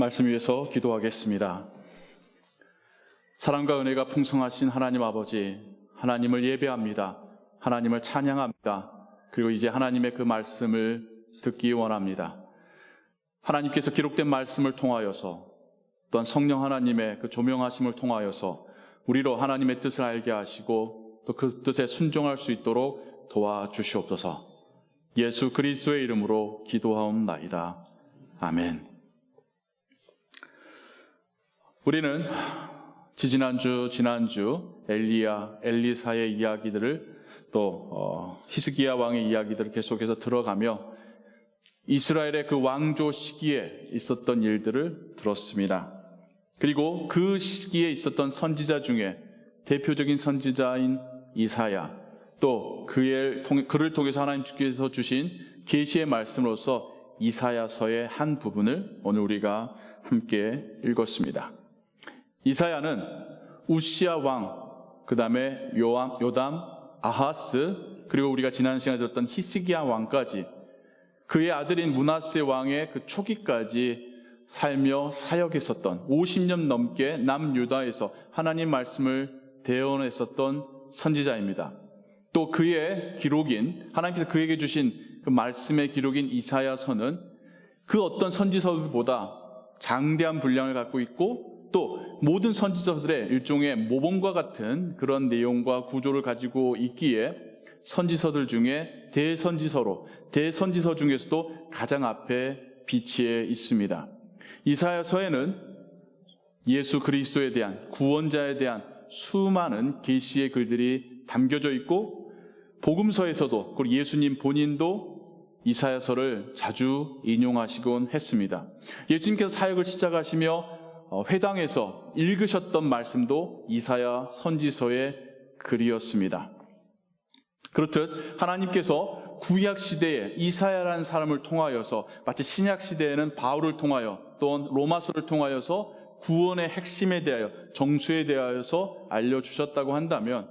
말씀 위해서 기도하겠습니다. 사랑과 은혜가 풍성하신 하나님 아버지, 하나님을 예배합니다. 하나님을 찬양합니다. 그리고 이제 하나님의 그 말씀을 듣기 원합니다. 하나님께서 기록된 말씀을 통하여서 또한 성령 하나님의 그 조명하심을 통하여서 우리로 하나님의 뜻을 알게 하시고 또 그 뜻에 순종할 수 있도록 도와주시옵소서. 예수 그리스도의 이름으로 기도하옵나이다. 아멘. 우리는 지난주 엘리사의 이야기들을 또 히스기야 왕의 이야기들을 계속해서 들어가며 이스라엘의 그 왕조 시기에 있었던 일들을 들었습니다. 그리고 그 시기에 있었던 선지자 중에 대표적인 선지자인 이사야, 또 그를 통해서 하나님께서 주신 계시의 말씀으로서 이사야서의 한 부분을 오늘 우리가 함께 읽었습니다. 이사야는 우시야 왕, 그 다음에 요담, 아하스, 그리고 우리가 지난 시간에 들었던 히스기야 왕까지 그의 아들인 므낫세 왕의 그 초기까지 살며 사역했었던 50년 넘게 남유다에서 하나님 말씀을 대언했었던 선지자입니다. 또 그의 기록인, 하나님께서 그에게 주신 그 말씀의 기록인 이사야서는 그 어떤 선지서들보다 장대한 분량을 갖고 있고 또 모든 선지서들의 일종의 모범과 같은 그런 내용과 구조를 가지고 있기에 선지서들 중에 대선지서 중에서도 가장 앞에 비치해 있습니다. 이사야서에는 예수 그리스도에 대한, 구원자에 대한 수많은 계시의 글들이 담겨져 있고 복음서에서도, 그리고 예수님 본인도 이사야서를 자주 인용하시곤 했습니다. 예수님께서 사역을 시작하시며 회당에서 읽으셨던 말씀도 이사야 선지서의 글이었습니다. 그렇듯 하나님께서 구약시대에 이사야라는 사람을 통하여서 마치 신약시대에는 바울을 통하여 또는 로마서를 통하여서 구원의 핵심에 대하여, 정수에 대하여서 알려주셨다고 한다면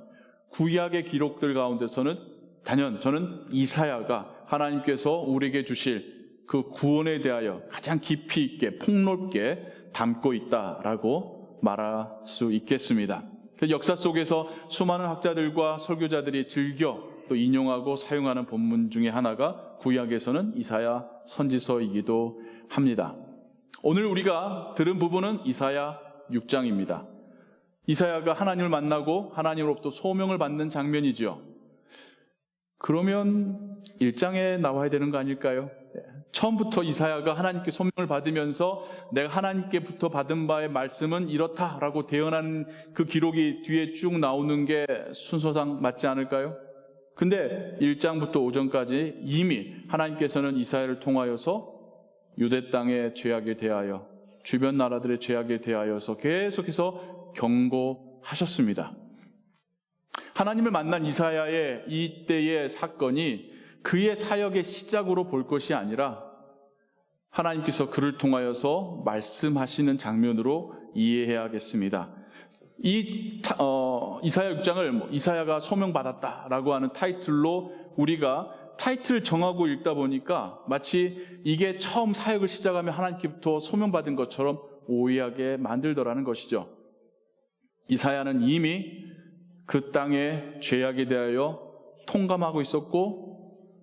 구약의 기록들 가운데서는 단연 저는 이사야가 하나님께서 우리에게 주실 그 구원에 대하여 가장 깊이 있게 폭넓게 담고 있다라고 말할 수 있겠습니다. 역사 속에서 수많은 학자들과 설교자들이 즐겨 또 인용하고 사용하는 본문 중에 하나가 구약에서는 이사야 선지서이기도 합니다. 오늘 우리가 들은 부분은 이사야 6장입니다. 이사야가 하나님을 만나고 하나님으로부터 소명을 받는 장면이지요. 그러면 1장에 나와야 되는 거 아닐까요? 처음부터 이사야가 하나님께 소명을 받으면서 내가 하나님께부터 받은 바의 말씀은 이렇다라고 대언하는 그 기록이 뒤에 쭉 나오는 게 순서상 맞지 않을까요? 근데 1장부터 5장까지 이미 하나님께서는 이사야를 통하여서 유대 땅의 죄악에 대하여, 주변 나라들의 죄악에 대하여서 계속해서 경고하셨습니다. 하나님을 만난 이사야의 이때의 사건이 그의 사역의 시작으로 볼 것이 아니라 하나님께서 그를 통하여서 말씀하시는 장면으로 이해해야겠습니다. 이사야 6장을 이사야가 소명받았다라고 하는 타이틀로 우리가 타이틀을 정하고 읽다 보니까 마치 이게 처음 사역을 시작하면 하나님께부터 소명받은 것처럼 오해하게 만들더라는 것이죠. 이사야는 이미 그 땅의 죄악에 대하여 통감하고 있었고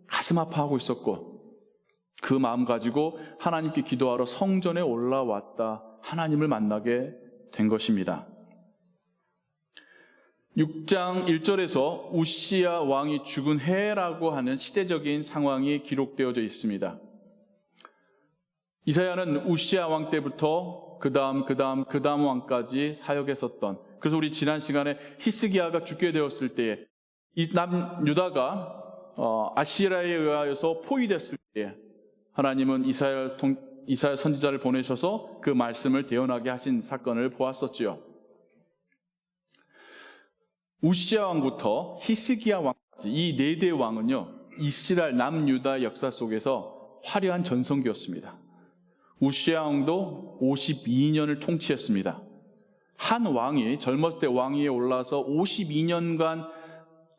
가슴 아파하고 있었고 그 마음 가지고 하나님께 기도하러 성전에 올라왔다 하나님을 만나게 된 것입니다. 6장 1절에서 우시야 왕이 죽은 해라고 하는 시대적인 상황이 기록되어져 있습니다. 이사야는 우시야 왕 때부터 그 다음 왕까지 사역했었던, 그래서 우리 지난 시간에 히스기야가 죽게 되었을 때에 이 남유다가 아시라에 의하여서 포위됐을 때에 하나님은 이사야 선지자를 보내셔서 그 말씀을 대언하게 하신 사건을 보았었지요. 우시야 왕부터 히스기야 왕까지 이 4대 왕은요, 이스라엘 남유다 역사 속에서 화려한 전성기였습니다. 우시야 왕도 52년을 통치했습니다. 한 왕이 젊었을 때 왕위에 올라서 52년간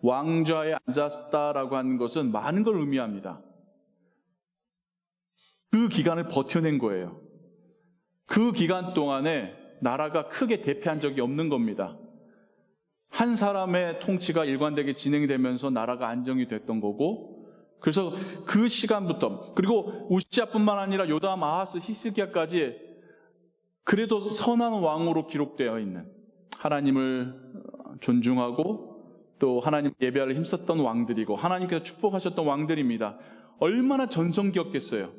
왕좌에 앉았다라고 하는 것은 많은 걸 의미합니다. 그 기간을 버텨낸 거예요. 그 기간 동안에 나라가 크게 대패한 적이 없는 겁니다. 한 사람의 통치가 일관되게 진행되면서 나라가 안정이 됐던 거고, 그래서 그 시간부터, 그리고 우시아뿐만 아니라 요담, 아하스, 히스기야까지 그래도 선한 왕으로 기록되어 있는, 하나님을 존중하고 또 하나님 예배를 힘썼던 왕들이고 하나님께서 축복하셨던 왕들입니다. 얼마나 전성기였겠어요.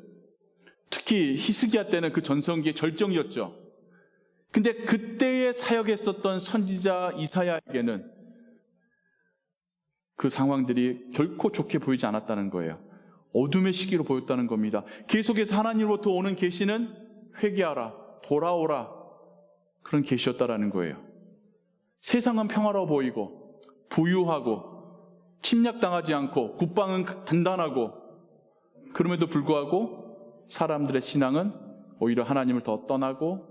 특히 히스기야 때는 그 전성기의 절정이었죠. 근데 그때에 사역했었던 선지자 이사야에게는 그 상황들이 결코 좋게 보이지 않았다는 거예요. 어둠의 시기로 보였다는 겁니다. 계속해서 하나님으로부터 오는 계시는 회개하라, 돌아오라, 그런 계시였다라는 거예요. 세상은 평화로워 보이고 부유하고 침략당하지 않고 국방은 단단하고, 그럼에도 불구하고 사람들의 신앙은 오히려 하나님을 더 떠나고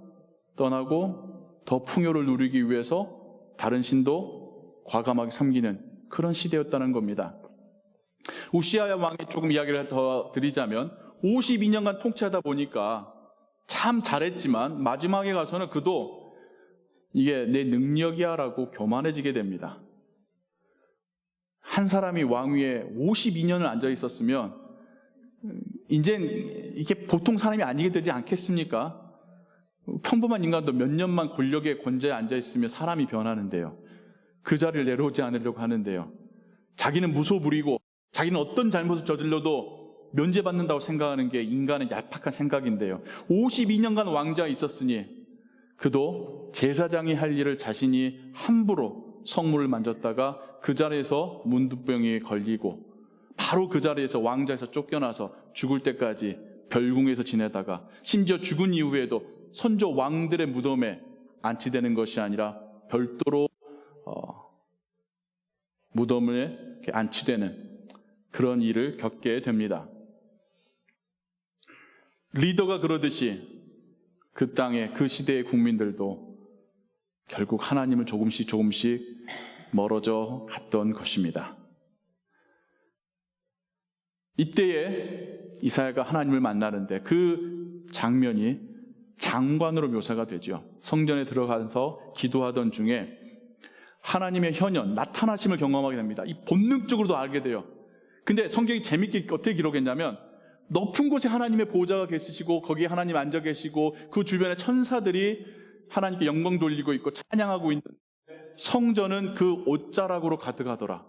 더 풍요를 누리기 위해서 다른 신도 과감하게 섬기는 그런 시대였다는 겁니다. 우시야 왕의 조금 이야기를 더 드리자면 52년간 통치하다 보니까 참 잘했지만 마지막에 가서는 그도 이게 내 능력이야 라고 교만해지게 됩니다. 한 사람이 왕위에 52년을 앉아 있었으면 이제 이게 보통 사람이 아니게 되지 않겠습니까? 평범한 인간도 몇 년만 권력의 권좌에 앉아 있으면 사람이 변하는데요. 그 자리를 내려오지 않으려고 하는데요. 자기는 무소불위고 자기는 어떤 잘못을 저질러도 면제받는다고 생각하는 게 인간의 얄팍한 생각인데요. 52년간 왕자에 있었으니 그도 제사장이 할 일을 자신이 함부로 성물을 만졌다가 그 자리에서 문두병에 걸리고 바로 그 자리에서 왕자에서 쫓겨나서 죽을 때까지 별궁에서 지내다가 심지어 죽은 이후에도 선조 왕들의 무덤에 안치되는 것이 아니라 별도로 무덤에 안치되는 그런 일을 겪게 됩니다. 리더가 그러듯이 그 땅에 그 시대의 국민들도 결국 하나님을 조금씩 멀어져 갔던 것입니다. 이때에 이사야가 하나님을 만나는데 그 장면이 장관으로 묘사가 되죠. 성전에 들어가서 기도하던 중에 하나님의 현현, 나타나심을 경험하게 됩니다. 이 본능적으로도 알게 돼요. 근데 성경이 재밌게 어떻게 기록했냐면 높은 곳에 하나님의 보좌가 계시고 거기에 하나님 앉아 계시고 그 주변에 천사들이 하나님께 영광 돌리고 있고 찬양하고 있는 성전은 그 옷자락으로 가득하더라.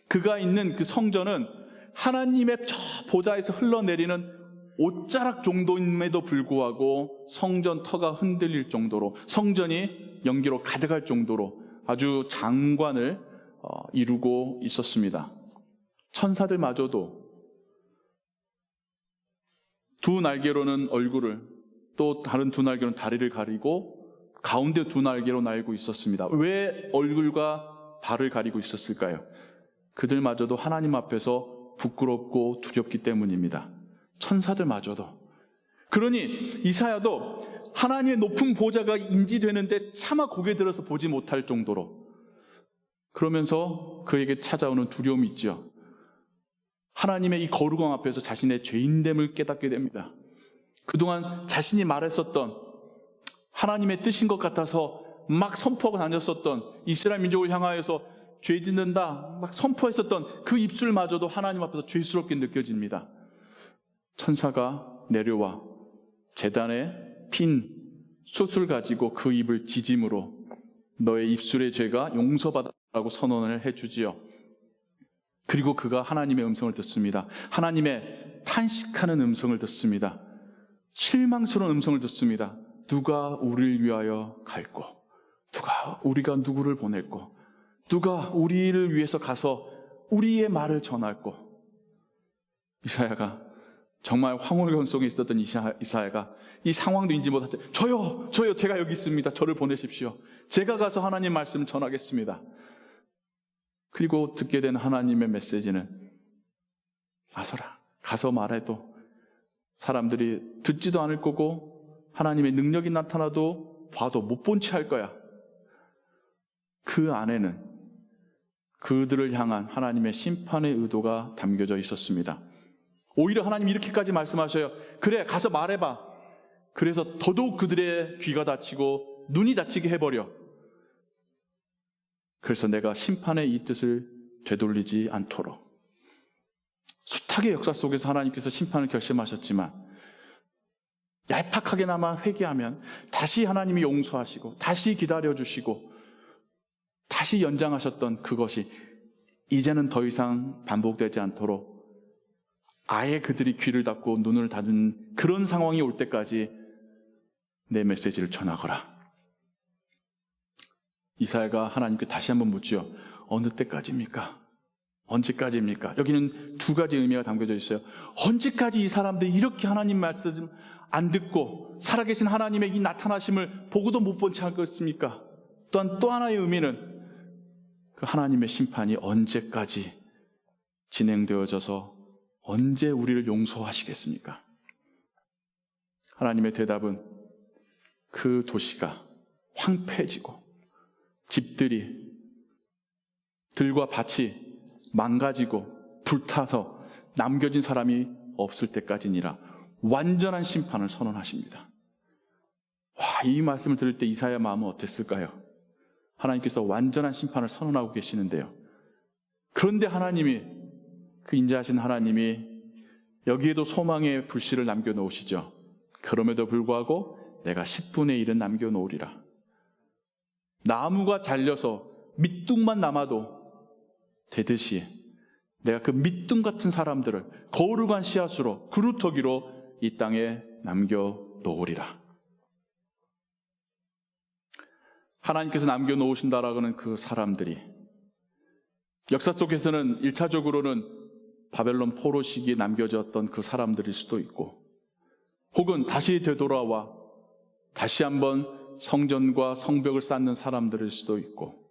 그가 있는 그 성전은 하나님의 저 보좌에서 흘러내리는 옷자락 정도임에도 불구하고 성전 터가 흔들릴 정도로, 성전이 연기로 가득할 정도로 아주 장관을 이루고 있었습니다. 천사들마저도 두 날개로는 얼굴을, 또 다른 두 날개로는 다리를 가리고 가운데 두 날개로 날고 있었습니다. 왜 얼굴과 발을 가리고 있었을까요? 그들마저도 하나님 앞에서 부끄럽고 두렵기 때문입니다. 천사들마저도. 그러니 이사야도 하나님의 높은 보좌가 인지되는데 차마 고개 들어서 보지 못할 정도로, 그러면서 그에게 찾아오는 두려움이 있죠. 하나님의 이 거룩함 앞에서 자신의 죄인됨을 깨닫게 됩니다. 그동안 자신이 말했었던 하나님의 뜻인 것 같아서 막 선포하고 다녔었던, 이스라엘 민족을 향하여서 죄 짓는다 막 선포했었던 그 입술마저도 하나님 앞에서 죄스럽게 느껴집니다. 천사가 내려와 제단에 핀 솥을 가지고 그 입을 지짐으로 너의 입술의 죄가 용서받았다고 선언을 해주지요. 그리고 그가 하나님의 음성을 듣습니다. 하나님의 탄식하는 음성을 듣습니다. 실망스러운 음성을 듣습니다. 누가 우리를 위하여 갈꼬? 누가 우리가 누구를 보낼꼬? 누가 우리를 위해서 가서 우리의 말을 전할꼬? 이사야가 정말 황홀견 속에 있었던 이사야가 이 상황도 인지 못할 때 저요 제가 여기 있습니다. 저를 보내십시오. 제가 가서 하나님 말씀을 전하겠습니다. 그리고 듣게 된 하나님의 메시지는 나서라. 가서 말해도 사람들이 듣지도 않을 거고 하나님의 능력이 나타나도 봐도 못 본 채 할 거야. 그 안에는 그들을 향한 하나님의 심판의 의도가 담겨져 있었습니다. 오히려 하나님이 이렇게까지 말씀하셔요. 그래, 가서 말해봐. 그래서 더더욱 그들의 귀가 닫히고 눈이 닫히게 해버려. 그래서 내가 심판의 이 뜻을 되돌리지 않도록. 숱하게 역사 속에서 하나님께서 심판을 결심하셨지만 얄팍하게나마 회개하면 다시 하나님이 용서하시고 다시 기다려주시고 다시 연장하셨던 그것이 이제는 더 이상 반복되지 않도록 아예 그들이 귀를 닫고 눈을 닫은 그런 상황이 올 때까지 내 메시지를 전하거라. 이사야가 하나님께 다시 한번 묻지요. 어느 때까지입니까? 언제까지입니까? 여기는 두 가지 의미가 담겨져 있어요. 언제까지 이 사람들이 이렇게 하나님 말씀 안 듣고 살아계신 하나님의 이 나타나심을 보고도 못 본 채 하겠습니까? 또한 또 하나의 의미는 그 하나님의 심판이 언제까지 진행되어져서 언제 우리를 용서하시겠습니까? 하나님의 대답은 그 도시가 황폐해지고 집들이 들과 밭이 망가지고 불타서 남겨진 사람이 없을 때까지니라 완전한 심판을 선언하십니다. 와, 이 말씀을 들을 때 이사야 마음은 어땠을까요? 하나님께서 완전한 심판을 선언하고 계시는데요. 그런데 하나님이, 그 인자하신 하나님이 여기에도 소망의 불씨를 남겨놓으시죠. 그럼에도 불구하고 내가 10분의 1은 남겨놓으리라. 나무가 잘려서 밑둥만 남아도 되듯이 내가 그 밑둥 같은 사람들을 거룩한 씨앗으로 그루터기로 이 땅에 남겨놓으리라. 하나님께서 남겨놓으신다라고 하는 그 사람들이 역사 속에서는 1차적으로는 바벨론 포로 시기에 남겨졌던 그 사람들일 수도 있고 혹은 다시 되돌아와 다시 한번 성전과 성벽을 쌓는 사람들일 수도 있고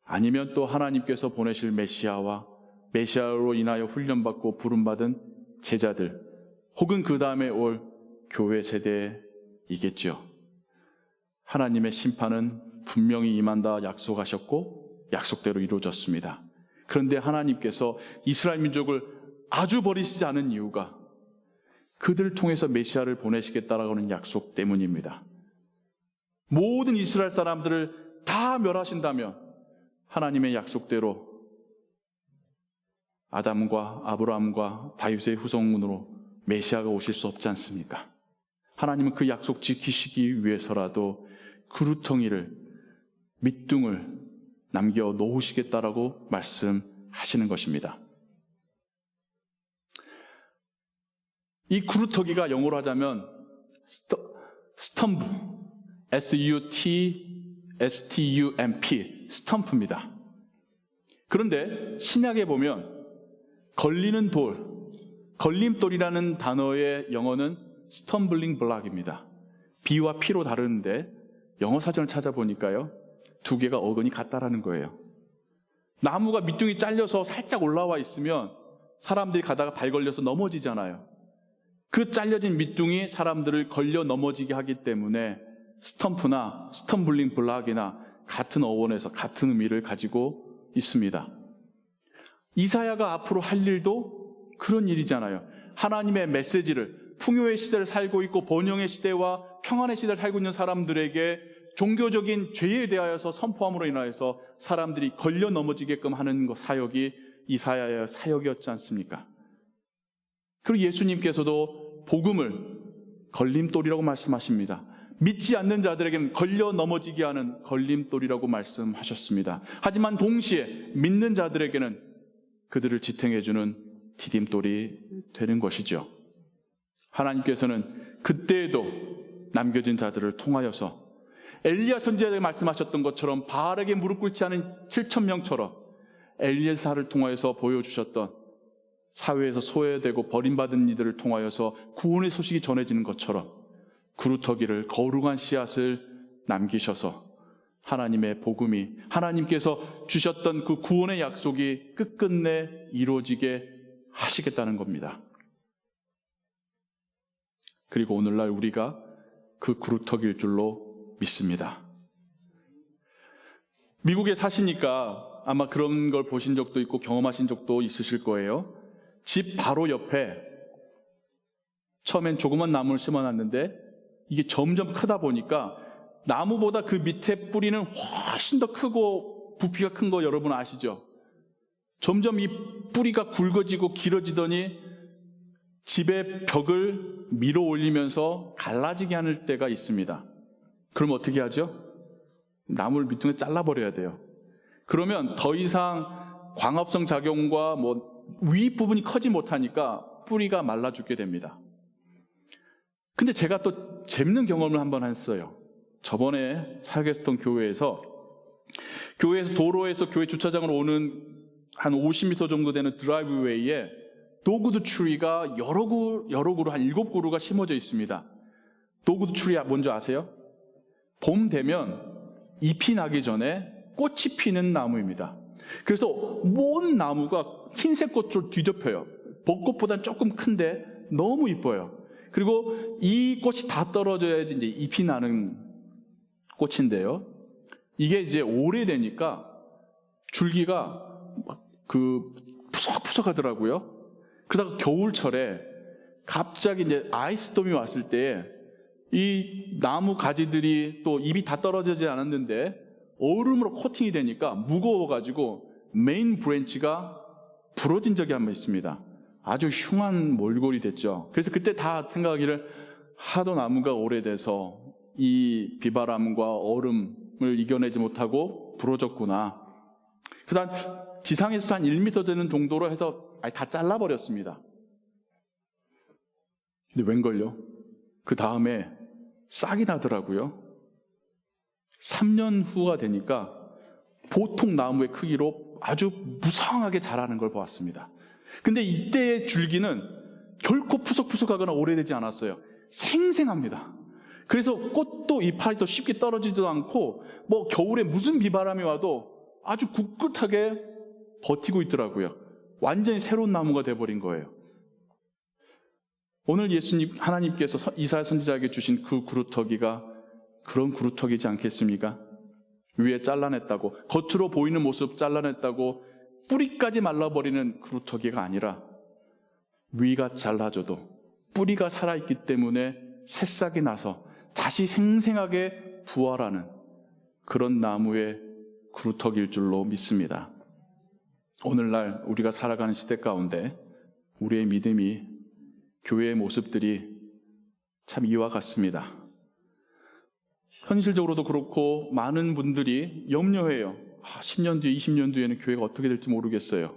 아니면 또 하나님께서 보내실 메시아와 메시아로 인하여 훈련받고 부름받은 제자들 혹은 그 다음에 올 교회 세대이겠죠. 하나님의 심판은 분명히 임한다 약속하셨고 약속대로 이루어졌습니다. 그런데 하나님께서 이스라엘 민족을 아주 버리시지 않은 이유가 그들을 통해서 메시아를 보내시겠다라고 하는 약속 때문입니다. 모든 이스라엘 사람들을 다 멸하신다면 하나님의 약속대로 아담과 아브라함과 다윗의 후손으로 메시아가 오실 수 없지 않습니까? 하나님은 그 약속 지키시기 위해서라도 그루터기를 밑둥을 남겨 놓으시겠다라고 말씀하시는 것입니다. 이 그루터기가 영어로 하자면 스텀프, S-U-T-S-T-U-M-P, 스텀프입니다. 그런데 신약에 보면 걸리는 돌, 걸림돌이라는 단어의 영어는 스텀블링 블락입니다. B와 P로 다르는데 영어 사전을 찾아보니까요, 두 개가 어근이 같다라는 거예요. 나무가 밑둥이 잘려서 살짝 올라와 있으면 사람들이 가다가 발 걸려서 넘어지잖아요. 그 잘려진 밑둥이 사람들을 걸려 넘어지게 하기 때문에 스텀프나 스텀블링 블락이나 같은 어원에서 같은 의미를 가지고 있습니다. 이사야가 앞으로 할 일도 그런 일이잖아요. 하나님의 메시지를 풍요의 시대를 살고 있고 번영의 시대와 평안의 시대를 살고 있는 사람들에게 종교적인 죄에 대하여서 선포함으로 인하여서 사람들이 걸려 넘어지게끔 하는 것, 사역이 이사야의 사역이었지 않습니까? 그리고 예수님께서도 복음을 걸림돌이라고 말씀하십니다. 믿지 않는 자들에게는 걸려 넘어지게 하는 걸림돌이라고 말씀하셨습니다. 하지만 동시에 믿는 자들에게는 그들을 지탱해주는 디딤돌이 되는 것이죠. 하나님께서는 그때에도 남겨진 자들을 통하여서 엘리야 선지자에게 말씀하셨던 것처럼 바알에게 무릎 꿇지 않은 7,000명처럼 엘리사를 통하여서 보여주셨던 사회에서 소외되고 버림받은 이들을 통하여서 구원의 소식이 전해지는 것처럼 그루터기를 거룩한 씨앗을 남기셔서 하나님의 복음이, 하나님께서 주셨던 그 구원의 약속이 끝끝내 이루어지게 하시겠다는 겁니다. 그리고 오늘날 우리가 그 그루터기일 줄로 믿습니다. 미국에 사시니까 아마 그런 걸 보신 적도 있고 경험하신 적도 있으실 거예요. 집 바로 옆에 처음엔 조그만 나무를 심어놨는데 이게 점점 크다 보니까 나무보다 그 밑에 뿌리는 훨씬 더 크고 부피가 큰 거 여러분 아시죠? 점점 이 뿌리가 굵어지고 길어지더니 집의 벽을 밀어 올리면서 갈라지게 하는 때가 있습니다. 그럼 어떻게 하죠? 나무를 밑둥에 잘라버려야 돼요. 그러면 더 이상 광합성 작용과 위 부분이 커지 못하니까 뿌리가 말라 죽게 됩니다. 근데 제가 또 재밌는 경험을 한번 했어요. 저번에 사역했던 교회에서 도로에서 교회 주차장으로 오는 한 50m 정도 되는 드라이브웨이에 도그드 추리가 여러 그루 한 7그루가 심어져 있습니다. 도그드 추리 뭔지 아세요? 봄 되면 잎이 나기 전에 꽃이 피는 나무입니다. 그래서 온 나무가 흰색 꽃으로 뒤덮여요. 벚꽃보다는 조금 큰데 너무 이뻐요. 그리고 이 꽃이 다 떨어져야지 이제 잎이 나는 꽃인데요. 이게 이제 오래되니까 줄기가 푸석푸석 하더라고요. 그러다가 겨울철에 갑자기 이제 아이스storm이 왔을 때 이 나무 가지들이 또 잎이 다 떨어지지 않았는데 얼음으로 코팅이 되니까 무거워가지고 메인 브랜치가 부러진 적이 한 번 있습니다. 아주 흉한 몰골이 됐죠. 그래서 그때 다 생각하기를 하도 나무가 오래돼서 이 비바람과 얼음을 이겨내지 못하고 부러졌구나. 그래서 지상에서 한 1m 되는 정도로 해서 다 잘라버렸습니다. 근데 웬걸요? 그 다음에 싹이 나더라고요. 3년 후가 되니까 보통 나무의 크기로 아주 무성하게 자라는 걸 보았습니다. 근데 이때의 줄기는 결코 푸석푸석하거나 오래되지 않았어요. 생생합니다. 그래서 꽃도 이파리도 쉽게 떨어지지도 않고 겨울에 무슨 비바람이 와도 아주 굳굳하게 버티고 있더라고요. 완전히 새로운 나무가 돼버린 거예요. 오늘 하나님께서 이사야 선지자에게 주신 그 구루터기가 그런 구루터기지 않겠습니까? 위에 잘라냈다고, 겉으로 보이는 모습 잘라냈다고 뿌리까지 말라버리는 구루터기가 아니라 위가 잘라져도 뿌리가 살아있기 때문에 새싹이 나서 다시 생생하게 부활하는 그런 나무의 구루터기일 줄로 믿습니다. 오늘날 우리가 살아가는 시대 가운데 우리의 믿음이, 교회의 모습들이 참 이와 같습니다. 현실적으로도 그렇고 많은 분들이 염려해요. 10년 뒤에, 20년 뒤에는 교회가 어떻게 될지 모르겠어요.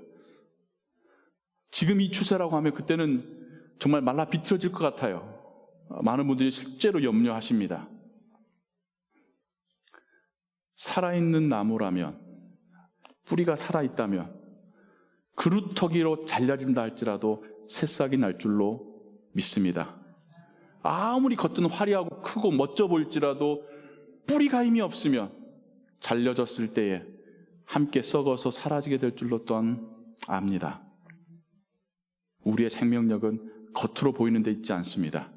지금 이 추세라고 하면 그때는 정말 말라 비틀어질 것 같아요. 많은 분들이 실제로 염려하십니다. 살아있는 나무라면, 뿌리가 살아있다면 그루터기로 잘려진다 할지라도 새싹이 날 줄로 믿습니다. 아무리 겉은 화려하고 크고 멋져 보일지라도 뿌리가 힘이 없으면 잘려졌을 때에 함께 썩어서 사라지게 될 줄로 또한 압니다. 우리의 생명력은 겉으로 보이는 데 있지 않습니다.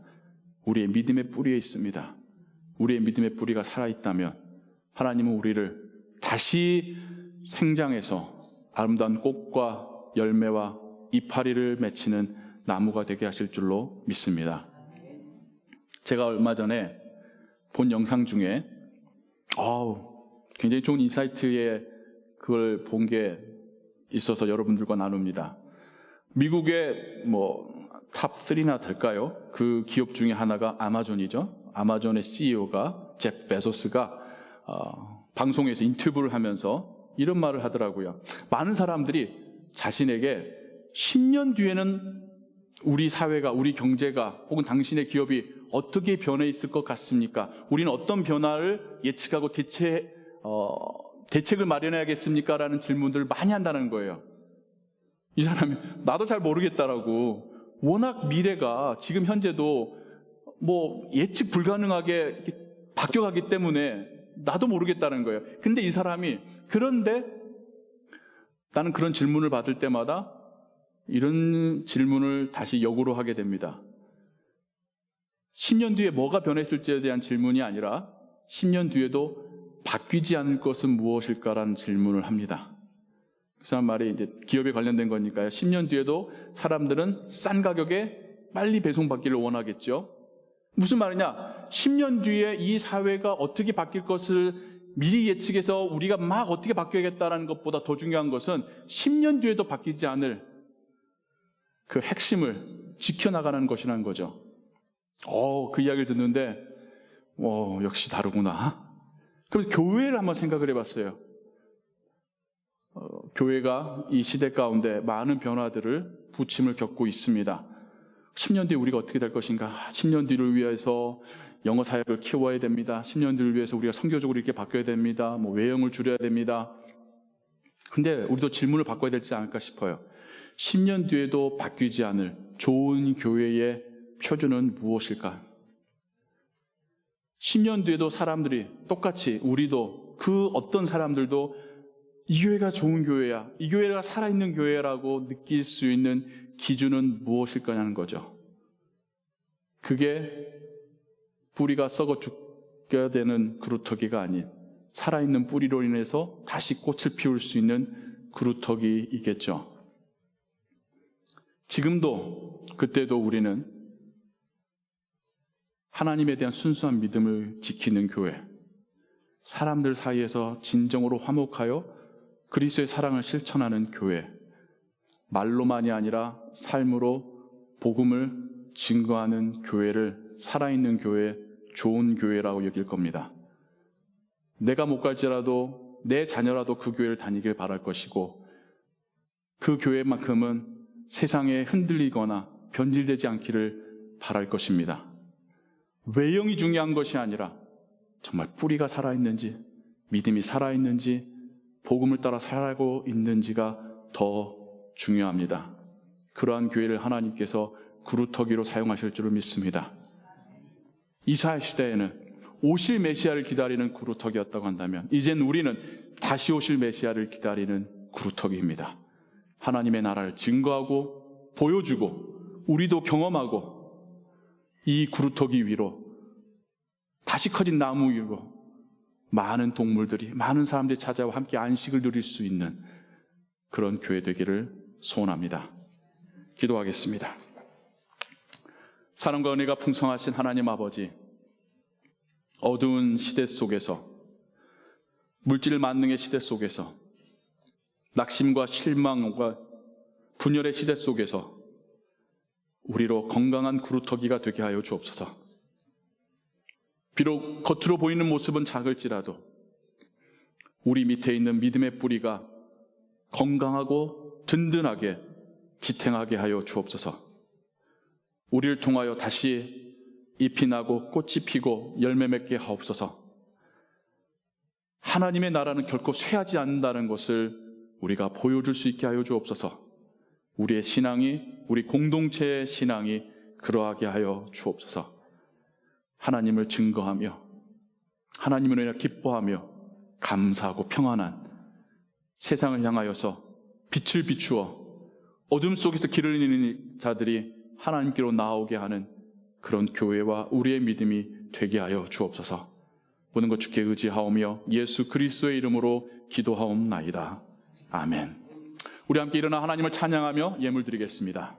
우리의 믿음의 뿌리에 있습니다. 우리의 믿음의 뿌리가 살아있다면 하나님은 우리를 다시 생장해서 아름다운 꽃과 열매와 이파리를 맺히는 나무가 되게 하실 줄로 믿습니다. 제가 얼마 전에 본 영상 중에 굉장히 좋은 인사이트에 그걸 본 게 있어서 여러분들과 나눕니다. 미국의 탑 3나 될까요? 그 기업 중에 하나가 아마존이죠. 아마존의 CEO가 잭 베조스가 방송에서 인터뷰를 하면서 이런 말을 하더라고요. 많은 사람들이 자신에게 10년 뒤에는 우리 사회가, 우리 경제가 혹은 당신의 기업이 어떻게 변해 있을 것 같습니까? 우리는 어떤 변화를 예측하고 대책을 마련해야겠습니까? 라는 질문들을 많이 한다는 거예요. 이 사람이 나도 잘 모르겠다라고, 워낙 미래가 지금 현재도 예측 불가능하게 바뀌어가기 때문에 나도 모르겠다는 거예요. 근데 이 사람이 그런데 나는 그런 질문을 받을 때마다 이런 질문을 다시 역으로 하게 됩니다. 10년 뒤에 뭐가 변했을지에 대한 질문이 아니라 10년 뒤에도 바뀌지 않을 것은 무엇일까라는 질문을 합니다. 그 사람 말이 이제 기업에 관련된 거니까요. 10년 뒤에도 사람들은 싼 가격에 빨리 배송받기를 원하겠죠. 무슨 말이냐? 10년 뒤에 이 사회가 어떻게 바뀔 것을 미리 예측해서 우리가 막 어떻게 바뀌어야겠다는 것보다 더 중요한 것은 10년 뒤에도 바뀌지 않을 그 핵심을 지켜나가는 것이라는 거죠. 그 이야기를 듣는데 역시 다르구나. 그래서 교회를 한번 생각을 해봤어요. 교회가 이 시대 가운데 많은 변화들을 부침을 겪고 있습니다. 10년 뒤에 우리가 어떻게 될 것인가? 10년 뒤를 위해서 영어 사역을 키워야 됩니다. 10년 뒤를 위해서 우리가 선교적으로 이렇게 바뀌어야 됩니다. 외형을 줄여야 됩니다. 근데 우리도 질문을 바꿔야 되지 않을까 싶어요. 10년 뒤에도 바뀌지 않을 좋은 교회의 표준은 무엇일까? 10년 뒤에도 사람들이 똑같이 우리도 그 어떤 사람들도 이 교회가 좋은 교회야, 이 교회가 살아있는 교회라고 느낄 수 있는 기준은 무엇일 거냐는 거죠. 그게 뿌리가 썩어 죽게 되는 그루터기가 아닌 살아있는 뿌리로 인해서 다시 꽃을 피울 수 있는 그루터기이겠죠. 지금도 그때도 우리는 하나님에 대한 순수한 믿음을 지키는 교회, 사람들 사이에서 진정으로 화목하여 그리스도의 사랑을 실천하는 교회, 말로만이 아니라 삶으로 복음을 증거하는 교회를 살아있는 교회, 좋은 교회라고 여길 겁니다. 내가 못 갈지라도 내 자녀라도 그 교회를 다니길 바랄 것이고, 그 교회만큼은 세상에 흔들리거나 변질되지 않기를 바랄 것입니다. 외형이 중요한 것이 아니라 정말 뿌리가 살아있는지, 믿음이 살아있는지, 복음을 따라 살아가고 있는지가 더 중요합니다. 그러한 교회를 하나님께서 그루터기로 사용하실 줄을 믿습니다. 이사야 시대에는 오실 메시아를 기다리는 그루터기였다고 한다면, 이젠 우리는 다시 오실 메시아를 기다리는 그루터기입니다. 하나님의 나라를 증거하고 보여주고 우리도 경험하고, 이 그루터기 위로, 다시 커진 나무 위로 많은 동물들이, 많은 사람들이 찾아와 함께 안식을 누릴 수 있는 그런 교회 되기를 소원합니다. 기도하겠습니다. 사랑과 은혜가 풍성하신 하나님 아버지, 어두운 시대 속에서, 물질 만능의 시대 속에서, 낙심과 실망과 분열의 시대 속에서 우리로 건강한 그루터기가 되게 하여 주옵소서. 비록 겉으로 보이는 모습은 작을지라도 우리 밑에 있는 믿음의 뿌리가 건강하고 든든하게 지탱하게 하여 주옵소서. 우리를 통하여 다시 잎이 나고 꽃이 피고 열매 맺게 하옵소서. 하나님의 나라는 결코 쇠하지 않는다는 것을 우리가 보여줄 수 있게 하여 주옵소서. 우리의 신앙이, 우리 공동체의 신앙이 그러하게 하여 주옵소서. 하나님을 증거하며 하나님을 인해 기뻐하며 감사하고 평안한 세상을 향하여서 빛을 비추어 어둠 속에서 길을 잃는 자들이 하나님께로 나오게 하는 그런 교회와 우리의 믿음이 되게 하여 주옵소서. 모든 것 주께 의지하오며 예수 그리스도의 이름으로 기도하옵나이다. 아멘. 우리 함께 일어나 하나님을 찬양하며 예물 드리겠습니다.